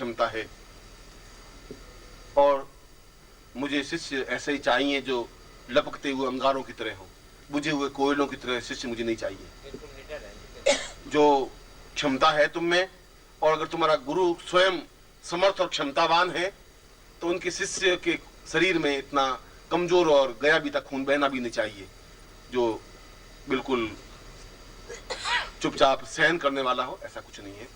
क्षमता है, और मुझे शिष्य ऐसे ही चाहिए जो लपकते हुए अंगारों की तरह हो, बुझे हुए कोयलों की तरह शिष्य मुझे नहीं चाहिए। जो क्षमता है तुम में, और अगर तुम्हारा गुरु स्वयं समर्थ और क्षमतावान है, तो उनके शिष्य के शरीर में इतना कमजोर और गया भी तक खून बहना भी नहीं चाहिए, जो बिल्कुल चुपचाप सहन करने वाला हो। ऐसा कुछ नहीं है।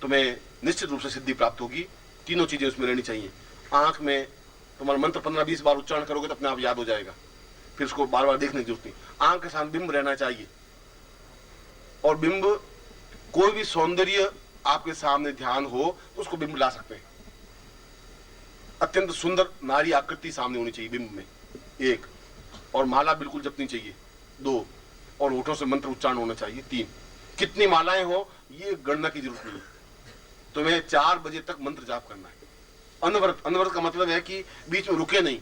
तुम्हें निश्चित रूप से सिद्धि प्राप्त होगी। तीनों चीजें उसमें रहनी चाहिए। आंख में तुम्हारा मंत्र 15-20 बार उच्चारण करोगे तो अपने आप याद हो जाएगा, फिर उसको बार बार देखने की जरूरत नहीं। आंख के साथ बिंब रहना चाहिए, और बिंब कोई भी सौंदर्य आपके सामने ध्यान हो तो उसको बिंब ला सकते हैं। अत्यंत सुंदर नारी आकृति सामने होनी चाहिए बिंब में, एक, और माला बिल्कुल जपनी चाहिए, 2, और होठों से मंत्र उच्चारण होना चाहिए, 3। कितनी मालाएं हो ये गणना की जरूरत नहीं है। तुम्हें 4 बजे तक मंत्र जाप करना है, अनवरत। अनवरत का मतलब है कि बीच में रुके नहीं,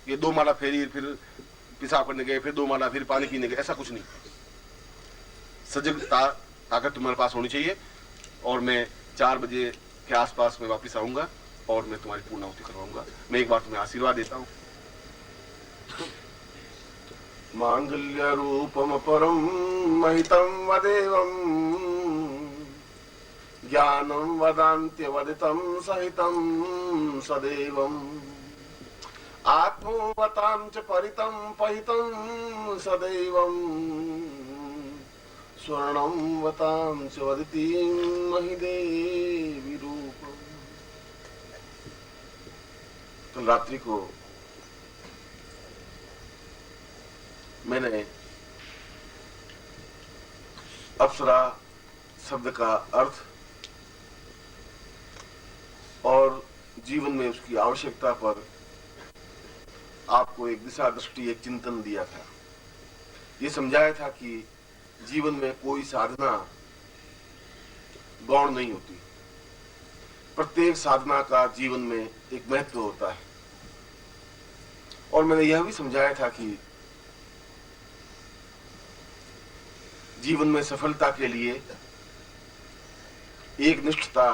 ये 2 माला फेरी, फिर पेशाब करने गए, फिर 2 माला, फिर पानी पीने गए, ऐसा कुछ नहीं। सजगता ताकत तुम्हारे पास होनी चाहिए, और मैं 4 बजे के आसपास में वापिस आऊंगा और मैं तुम्हारी पूर्णाहुति करवाऊंगा। मैं एक बार तुम्हें आशीर्वाद देता हूं। मांगल्य रूपम परम महितम वदेवम ज्ञानम वदान्त्य वदितम सहितम सदैवम आत्मवतां च परितं पहितं सदैवम स्वर्णं वतां च वदितीं महिदेवी रूपम। कल रात्रि को मैंने अप्सरा शब्द का अर्थ और जीवन में उसकी आवश्यकता पर आपको एक दिशा दृष्टि, एक चिंतन दिया था। ये समझाया था कि जीवन में कोई साधना गौण नहीं होती, प्रत्येक साधना का जीवन में एक महत्व होता है। और मैंने यह भी समझाया था कि जीवन में सफलता के लिए एक निष्ठता,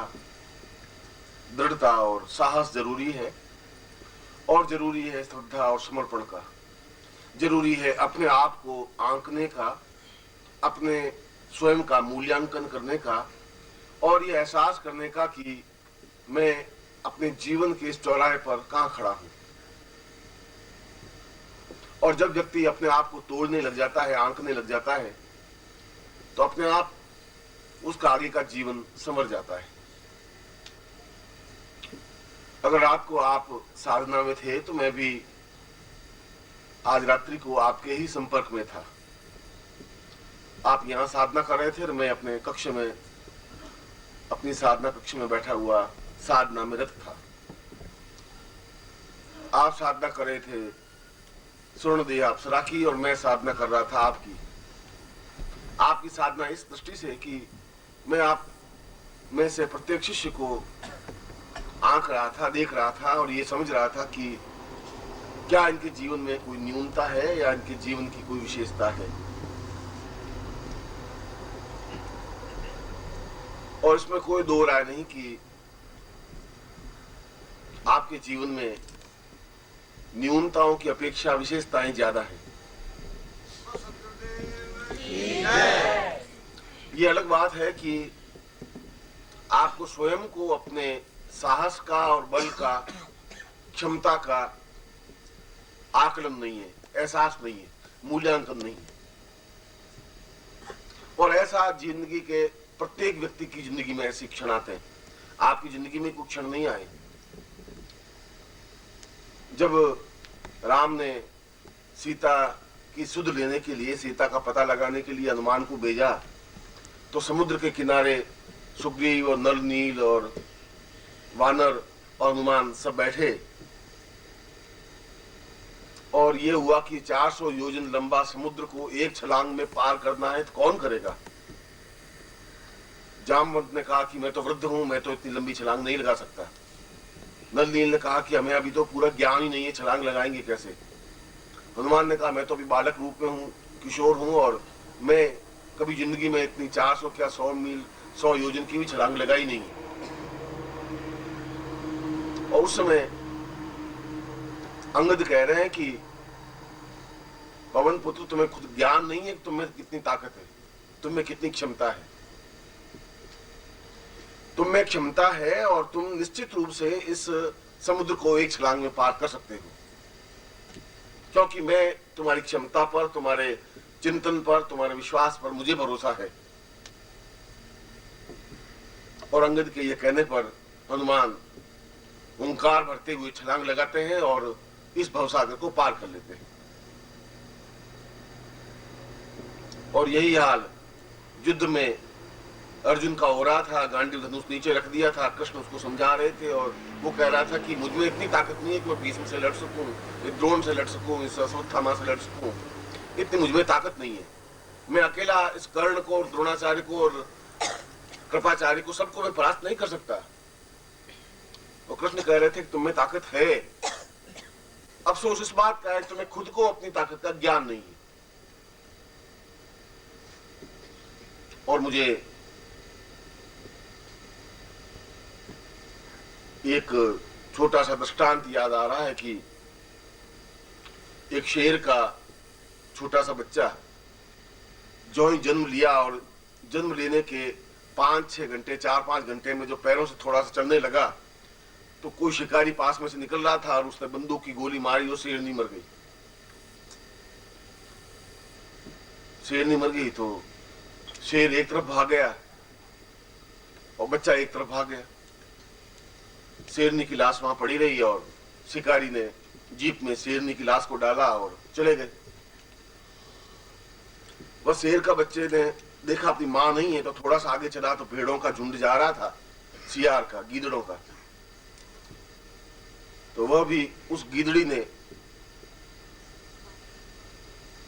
दृढ़ता और साहस जरूरी है, और जरूरी है श्रद्धा और समर्पण का। जरूरी है अपने आप को आंकने का, अपने स्वयं का मूल्यांकन करने का, और ये एहसास करने का कि मैं अपने जीवन के इस चौराहे पर कहां खड़ा हूं। और जब व्यक्ति अपने आप को तोड़ने लग जाता है, आंकने लग जाता है, तो अपने आप उसका आगे का जीवन संवर जाता है। अगर रात को आप साधना में थे तो मैं भी आज रात्रि को आपके ही संपर्क में था। आप यहां साधना कर रहे थे और मैं अपने कक्ष में, अपनी साधना कक्ष में बैठा हुआ साधना में रत था। आप साधना कर रहे थे स्वर्णदेह अप्सरा की, और मैं साधना कर रहा था आपकी। आपकी साधना इस दृष्टि से कि मैं आप में से प्रत्येक शिष्य को आंक रहा था, देख रहा था, और ये समझ रहा था कि क्या इनके जीवन में कोई न्यूनता है या इनके जीवन की कोई विशेषता है। और इसमें कोई दो राय नहीं कि आपके जीवन में न्यूनताओं की अपेक्षा विशेषताएं ज्यादा हैं। ये अलग बात है कि आपको स्वयं को अपने साहस का और बल का, क्षमता का आकलन नहीं है, एहसास नहीं है, मूल्यांकन नहीं है। और ऐसा जिंदगी के प्रत्येक व्यक्ति की जिंदगी में ऐसे क्षण आते हैं। आपकी जिंदगी में कोई क्षण नहीं आए जब राम ने सीता की सुध लेने के लिए, सीता का पता लगाने के लिए हनुमान को भेजा, तो समुद्र के किनारे सुग्रीव और नल नील और वानर और हनुमान सब बैठे, और ये हुआ कि 400 योजन लंबा समुद्र को एक छलांग में पार करना है, तो कौन करेगा। जामवंत ने कहा कि मैं तो वृद्ध हूं, मैं तो इतनी लंबी छलांग नहीं लगा सकता। नल नील ने कहा कि हमें अभी तो पूरा ज्ञान ही नहीं है, छलांग लगाएंगे कैसे। हनुमान ने कहा मैं तो अभी बालक रूप में हूं, किशोर हूं, और मैं कभी जिंदगी में इतनी 400 क्या 100 मील 100 योजन की भी छलांग लगाई नहीं। और उस समय अंगद कह रहे हैं कि पवन पुत्र, तुम्हें खुद ज्ञान नहीं है कि तुम्हें कितनी ताकत है, तुम्हें कितनी क्षमता है। तुम्हें क्षमता है और तुम निश्चित रूप से इस समुद्र को एक छलांग में पार कर सकते हो, क्योंकि मैं तुम्हारी क्षमता पर, तुम्हारे चिंतन पर, तुम्हारे विश्वास पर मुझे भरोसा है। और अंगद के ये कहने पर हनुमान ओंकार भरते हुए छलांग लगाते हैं और इस भवसागर को पार कर लेते हैं। और यही हाल युद्ध में अर्जुन का हो रहा था। गांडीव धनुष नीचे रख दिया था, कृष्ण उसको समझा रहे थे और वो कह रहा था कि मुझमें इतनी ताकत नहीं है कि मैं भीष्म से लड़ सकूं, द्रोण से लड़ सकूं, इस अश्वत्थामा से लड़ सकूं, इतनी मुझमें ताकत नहीं है। मैं अकेला इस कर्ण को और द्रोणाचार्य को और कृपाचार्य को सबको मैं परास्त नहीं कर सकता। और कृष्ण कह रहे थे कि तुम्हें ताकत है, अफसोस इस बात का है कि तुम्हें खुद को अपनी ताकत का ज्ञान नहीं है। और मुझे एक छोटा सा दृष्टांत याद आ रहा है कि एक शेर का छोटा सा बच्चा जो ही जन्म लिया और जन्म लेने के 5-6 घंटे, 4-5 घंटे में जो पैरों से थोड़ा सा चलने लगा तो कोई शिकारी पास में से निकल रहा था और उसने बंदूक की गोली मारी और शेरनी मर गई। शेरनी मर गई तो शेर एक तरफ भाग गया और बच्चा एक तरफ भाग गया। शेरनी की लाश वहां पड़ी रही और शिकारी ने जीप में शेरनी की लाश को डाला और चले गए। वह शेर का बच्चे ने देखा अपनी मां नहीं है तो थोड़ा सा आगे चला तो भेड़ों का झुंड जा रहा था, सियार का, गीदड़ों का। तो वह भी, उस गीदड़ी ने,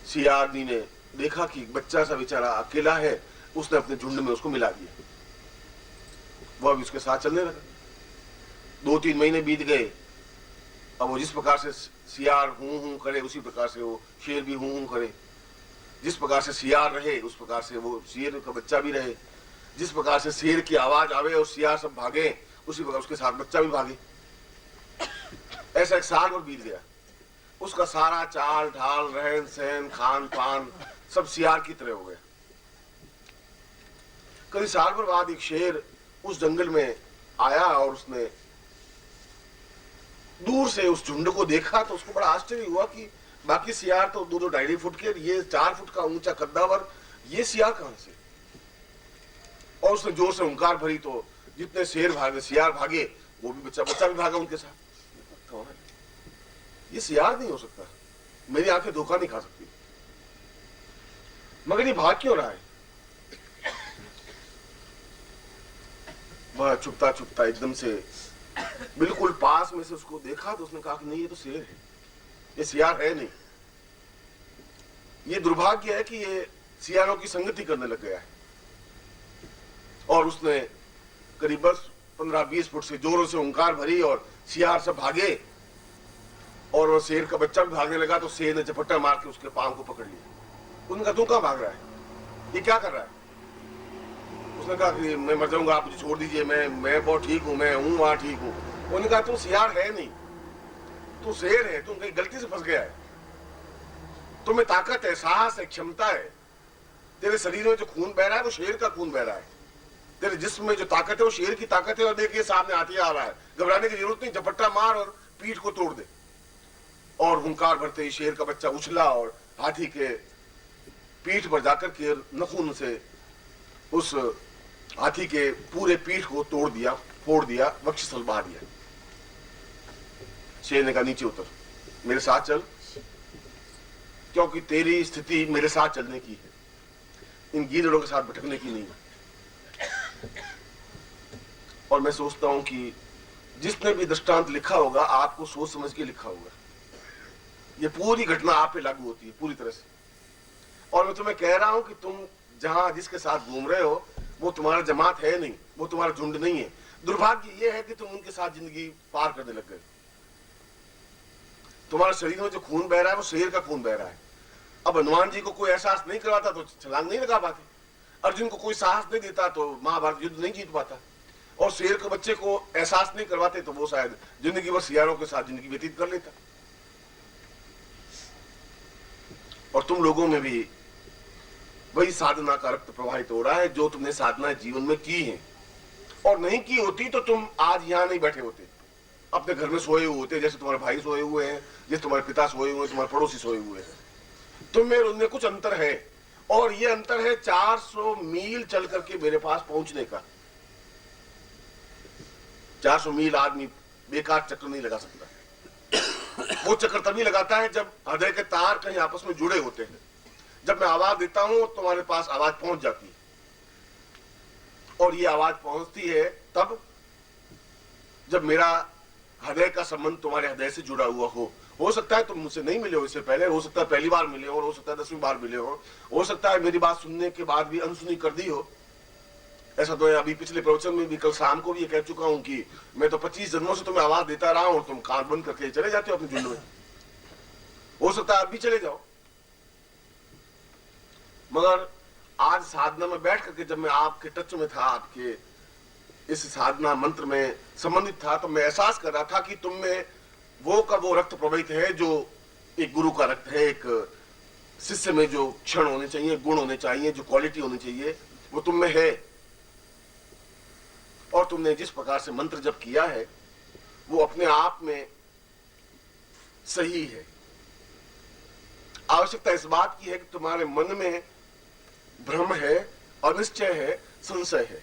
सियारनी ने देखा कि बच्चा सा बेचारा अकेला है, उसने अपने झुंड में उसको मिला दिया। वह भी उसके साथ चलने लगा। 2-3 महीने बीत गए। अब वो जिस प्रकार से सियार हूं हूं करे उसी प्रकार से वो शेर भी हूं हूं करे। जिस प्रकार से सियार रहे उस प्रकार से वो शेर का बच्चा भी रहे। जिस प्रकार से शेर की आवाज आवे और सियार सब भागे उसी प्रकार उसके साथ बच्चा भी भागे। ऐसा 1 साल भर बीत गया। उसका सारा चाल ढाल, रहन सहन, खान पान सब सियार की तरह हो गया। कई साल भर बाद एक शेर उस जंगल में आया और उसने दूर से उस झुंड को देखा तो उसको बड़ा आश्चर्य हुआ कि बाकी सियार तो 2-2 फुट के, ये 4 फुट का ऊंचा कद्दावर, ये सियार कहां से? और उसने जोर से हुंकार भरी तो जितने शेर भागे, सियार भागे, वो भी बच्चा भी भागा उनके साथ। ये सियार नहीं हो सकता, मेरी आंखें धोखा नहीं खा सकती। मगर ये भाग क्यों रहा है? वह छुपता छुपता एकदम से बिल्कुल पास में से उसको देखा तो उसने कहा कि नहीं, ये तो शेर है, ये सियार है नहीं। ये दुर्भाग्य है कि ये सियारों की संगति करने लग गया है। और उसने करीब 15-20 फुट से जोरों से हुंकार भरी और सियार सब भागे और वो शेर का बच्चा भी भागने लगा तो शेर ने झपट्टा मार के उसके पांव को पकड़ लिया। उनका तू कहां भाग रहा है, ये क्या कर रहा है? उसने कहा कि मैं मर जाऊंगा, आप मुझे छोड़ दीजिए, मैं बहुत ठीक हूं, मैं हूं वहां ठीक हूं। उन्होंने कहा तू सियार है नहीं, तू शेर है, तुम कहीं गलती से फंस गया है। तुम्हें ताकत है, साहस है, क्षमता है। तेरे शरीर में जो खून बह रहा है वो शेर का खून बह रहा है। तेरे जिस्म में जो ताकत है वो शेर की ताकत है। और देखिए सामने हाथी आ रहा है, घबराने की जरूरत नहीं, झपट्टा मार और पीठ को तोड़ दे। और हुंकार भरते ही शेर का बच्चा उछला और हाथी के पीठ पर जाकर के नखून से उस हाथी के पूरे पीठ को तोड़ दिया, फोड़ दिया, वक्षस्थल बहा दिया। शेर ने कहा नीचे उतर, मेरे साथ चल, क्योंकि तेरी स्थिति मेरे साथ चलने की है, इन गीदड़ों के साथ भटकने की नहीं है। और मैं सोचता हूं कि जिसने भी दृष्टांत लिखा होगा आपको सोच समझ के लिखा होगा। ये पूरी घटना आप पे लागू होती है पूरी तरह से। और मैं तुम्हें कह रहा हूं कि तुम जहां जिसके साथ घूम रहे हो वो तुम्हारा जमात है नहीं, वो तुम्हारा झुंड नहीं है। दुर्भाग्य ये है कि तुम उनके साथ जिंदगी पार करने लग गए। तुम्हारे शरीर में जो खून बह रहा है वो शेर का खून बह रहा है। अब हनुमान जी को कोई एहसास नहीं करवाता तो छलांग नहीं लगा पाते। अर्जुन को कोई साहस नहीं देता तो महाभारत युद्ध नहीं जीत पाता। और शेर के बच्चे को एहसास नहीं करवाते तो वो शायद जिंदगी भर सियारों के साथ जिंदगी व्यतीत कर लेता। और तुम लोगों में भी वही साधना का रक्त प्रवाहित हो रहा है जो तुमने साधना जीवन में की है, और नहीं की होती तो तुम आज यहां नहीं बैठे होते, अपने घर में सोए हुए होते, जैसे तुम्हारे भाई सोए हुए हैं, जैसे तुम्हारे पिता सोए हुए हैं, तुम्हारे पड़ोसी सोए हुए हैं। तुम में उनमें कुछ अंतर है, और ये अंतर है 400 मील चल करके मेरे पास पहुंचने का। 400 मील आदमी बेकार चक्कर नहीं लगा सकता। वो चक्कर तभी लगाता है जब हृदय के तार कहीं आपस में जुड़े होते हैं। जब मैं आवाज देता हूं तुम्हारे पास आवाज पहुंच जाती है, और ये आवाज पहुंचती है तब जब मेरा हृदय का संबंध तुम्हारे हृदय से जुड़ा हुआ हो सकता है तुम मुझसे नहीं मिले हो इससे पहले, हो सकता है पहली बार मिले हो सकता है 10वीं बार मिले हो सकता है मेरी बात सुनने के बाद भी अनसुनी कर दी हो। ऐसा तो अभी पिछले प्रवचन में भी, कल शाम को भी ये कह चुका हूं कि मैं तो 25 जन्मों से तुम्हें आवाज देता रहा हूं, तुम कान बंद करके चले जाते हो अपने झुंड में। हो सकता है आप भी चले जाओ, मगर आज साधना में बैठ करके जब मैं आपके टच में था, आपके इस साधना मंत्र में संबंधित था, तो मैं एहसास कर रहा था कि तुम में वो का वो रक्त प्रवाहित है जो एक गुरु का रक्त है। एक शिष्य में जो क्षण होने चाहिए, गुण होने चाहिए, जो क्वालिटी होनी चाहिए, वो तुम में है। और तुमने जिस प्रकार से मंत्र जप किया है वो अपने आप में सही है। आवश्यकता इस बात की है कि तुम्हारे मन में भ्रम है, अनिश्चय है, संशय है,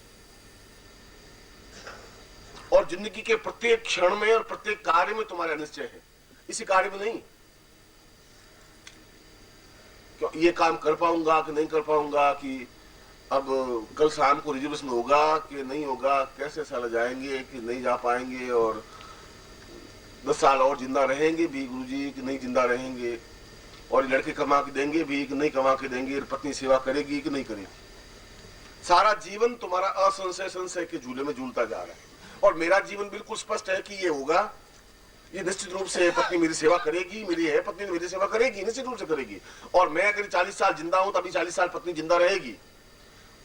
और जिंदगी के प्रत्येक क्षण में और प्रत्येक कार्य में तुम्हारे अनिश्चय है, इसी कार्य में नहीं। क्यों ये काम कर पाऊंगा कि नहीं कर पाऊंगा, कि अब कल शाम को रिजर्वेशन होगा कि नहीं होगा, कैसे साल जाएंगे कि नहीं जा पाएंगे, और 10 साल और जिंदा रहेंगे भी गुरुजी कि नहीं जिंदा रहेंगे, और लड़के कमा के देंगे भी कि नहीं कमा के देंगे, पत्नी सेवा करेगी कि नहीं करेगी। सारा जीवन तुम्हारा असंशय संशय के झूले में झूलता जा रहा है, और मेरा जीवन बिल्कुल स्पष्ट है कि ये होगा, ये निश्चित रूप से पत्नी मेरी सेवा करेगी, मेरी है पत्नी मेरी सेवा करेगी, निश्चित रूप से करेगी। और मैं अगर 40 साल जिंदा हूं तभी 40 साल पत्नी जिंदा रहेगी।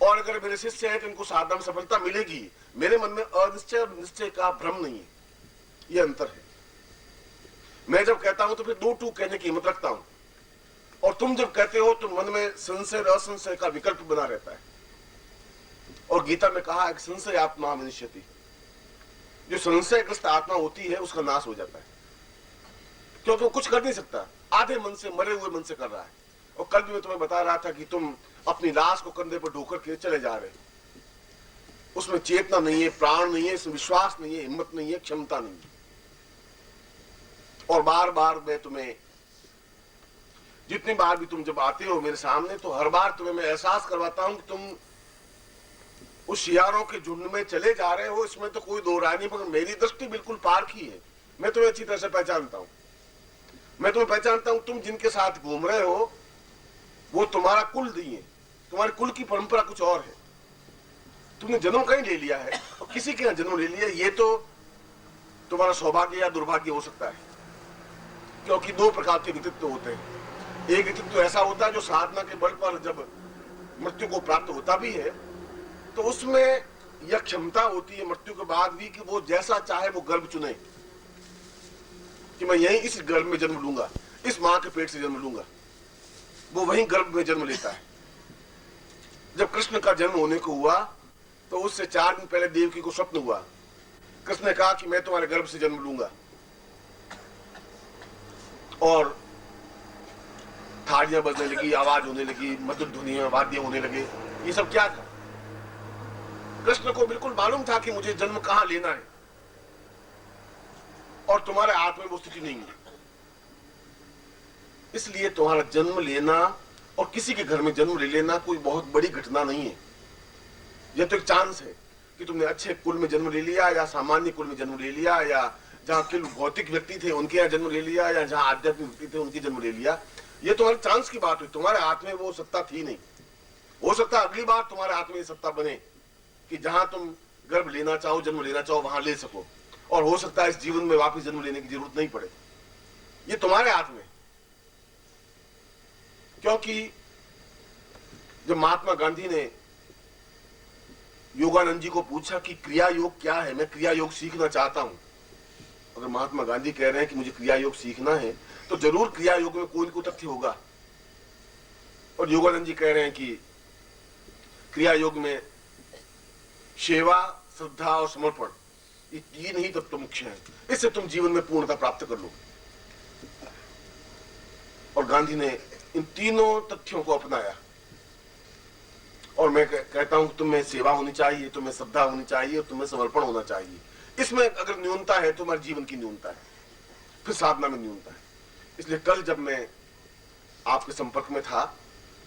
और अगर मेरे शिष्य हैं तो इनको साधना में सफलता मिलेगी। मेरे मन में अनिश्चय और निश्चय का भ्रम नहीं है, ये अंतर है। मैं जब कहता हूं तो फिर 2 कहने की हिम्मत रखता हूं, और तुम जब कहते हो तो मन में संशय असंशय का विकल्प बना रहता है। और गीता में कहा है कि संशय आत्मा विनश्यति, जो संशयग्रस्त आत्मा होती है उसका नाश हो जाता है, क्योंकि वो कुछ कर नहीं सकता, आधे मन से, मरे हुए मन से कर रहा है। और कल भी मैं तुम्हें बता रहा था कि तुम अपनी लाश को कंधे पर ढोकर के चले जा रहे, उसमें चेतना नहीं है, प्राण नहीं है, इसमें विश्वास नहीं है, हिम्मत नहीं है, क्षमता नहीं है। और बार बार मैं तुम्हें, जितनी बार भी तुम जब आते हो मेरे सामने, तो हर बार तुम्हें मैं एहसास करवाता हूं कि तुम उस शियारों के झुंड में चले जा रहे हो, इसमें तो कोई दो राय नहीं, मगर मेरी दृष्टि बिल्कुल पार की है। मैं तुम्हें अच्छी तरह से पहचानता हूं, मैं तुम्हें पहचानता हूं। तुम जिनके साथ घूम रहे हो वो तुम्हारा कुल नहीं है, तुम्हारे कुल की परंपरा कुछ और है। तुमने जन्म कहीं ले लिया है और किसी के यहाँ जन्म ले लिया, ये तो तुम्हारा सौभाग्य या दुर्भाग्य हो सकता है, क्योंकि 2 प्रकार के व्यक्तित्व होते हैं। एक व्यक्तित्व ऐसा होता है जो साधना के बल पर जब मृत्यु को प्राप्त होता भी है तो उसमें यह क्षमता होती है मृत्यु के बाद भी कि वो जैसा चाहे वो गर्भ चुने, कि मैं यही इस गर्भ में जन्म लूंगा, इस मां के पेट से जन्म लूंगा। वो वहीं गर्भ में जन्म लेता है। जब कृष्ण का जन्म होने को हुआ तो उससे 4 दिन पहले देवकी को स्वप्न हुआ। कृष्ण ने कहा कि मैं तुम्हारे गर्भ से जन्म लूंगा, और थालियां बजने लगी, आवाज होने लगी, मधुर ध्वनियां, वाद्य होने लगे। ये सब क्या था? कृष्ण को बिल्कुल मालूम था कि मुझे जन्म कहां लेना है, और तुम्हारे हाथ में वो स्थिति नहीं है। इसलिए तुम्हारा जन्म लेना और किसी के घर में जन्म ले लेना कोई बहुत बड़ी घटना नहीं है। यह तो एक चांस है कि तुमने अच्छे कुल में जन्म ले लिया, या सामान्य कुल में जन्म ले लिया, या जहां के भौतिक व्यक्ति थे उनके यहाँ जन्म ले लिया, या जहां आध्यात्मिक व्यक्ति थे उनकी जन्म ले लिया। ये तुम्हारे चांस की बात हुई, तुम्हारे हाथ में वो सत्ता थी नहीं। हो सकता है अगली बार तुम्हारे हाथ में ये सत्ता बने कि जहां तुम गर्भ लेना चाहो, जन्म लेना चाहो, वहां ले सको, और हो सकता है इस जीवन में वापस जन्म लेने की जरूरत नहीं पड़े। ये तुम्हारे हाथ में। क्योंकि जब महात्मा गांधी ने योगानंद जी को पूछा कि क्रिया योग क्या है, मैं क्रिया योग सीखना चाहता हूं। अगर महात्मा गांधी कह रहे हैं कि मुझे क्रिया योग सीखना है तो जरूर क्रिया योग में कोई न कोई तथ्य होगा। और योगानंद जी कह रहे हैं कि क्रिया योग में सेवा, श्रद्धा और समर्पण, ये तीन ही तत्व मुख्य हैं। इससे तुम जीवन में पूर्णता प्राप्त कर लोगे। और गांधी ने इन तीनों तथ्यों को अपनाया। और मैं कहता हूं कि तुम्हें सेवा होनी चाहिए, तुम्हें श्रद्धा होनी चाहिए और तुम्हें समर्पण होना चाहिए। इसमें अगर न्यूनता है तो हमारे जीवन की न्यूनता है, फिर साधना में न्यूनता है। इसलिए कल जब मैं आपके संपर्क में था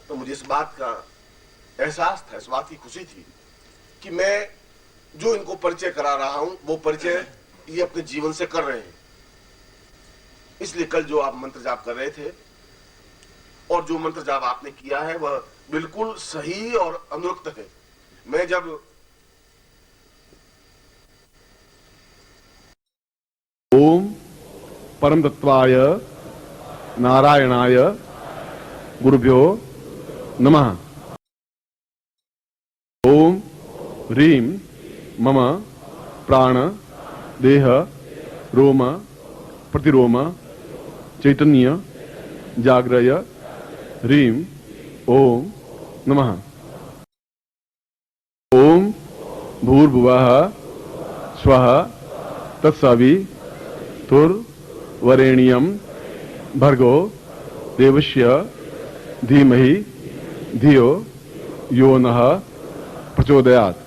तो मुझे इस बात का एहसास था, इस बात की खुशी थी कि मैं जो इनको परिचय करा रहा हूं वो परिचय ये अपने जीवन से कर रहे हैं। इसलिए कल जो आप मंत्र जाप कर रहे थे और जो मंत्र जाप आपने किया है वह बिल्कुल सही और अनुरक्त है। मैं जब ओम परम तत्वाय नारायणाय गुरुभ्यो नमः। ओम ह्रीं मम प्राण देह रोम प्रतिरोम चैतन्य जाग्रय ह्रीं ओम नमः। ओम भूर्भुवः स्वः तत्सवितुर्वरेण्यं भर्गो देवस्य धीमहि धियो यो नः प्रचोदयात्।